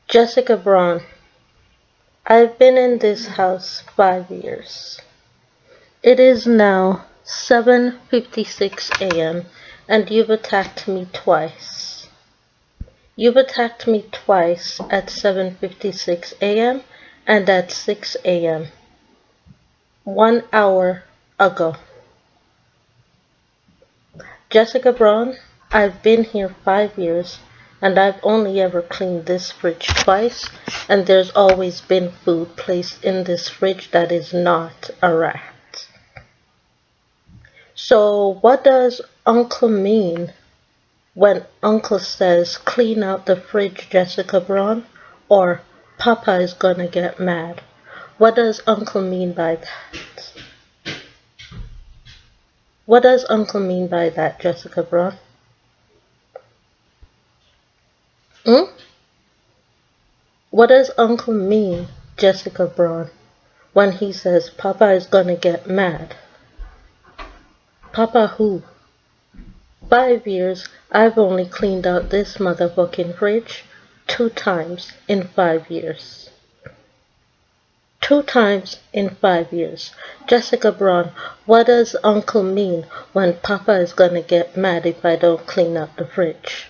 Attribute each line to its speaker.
Speaker 1: Jessica Braun, I've been in this house 5 years. It is now 7:56 a.m. and you've attacked me twice. You've attacked me twice at 7:56 a.m. and at 6 a.m. 1 hour ago. Jessica Braun, I've been here 5 years and I've only ever cleaned this fridge twice, and there's always been food placed in this fridge that is not a rat. So what does Uncle mean when Uncle says clean out the fridge, Jessica Braun, or Papa is gonna get mad? What does Uncle mean by that? What does Uncle mean by that, Jessica Braun? Hmm? What does Uncle mean, Jessica Braun, when he says Papa is gonna get mad? Papa who? 5 years, I've only cleaned out this motherfucking fridge 2 times in 5 years. 2 times in 5 years. Jessica Braun, what does Uncle mean when Papa is gonna get mad if I don't clean out the fridge?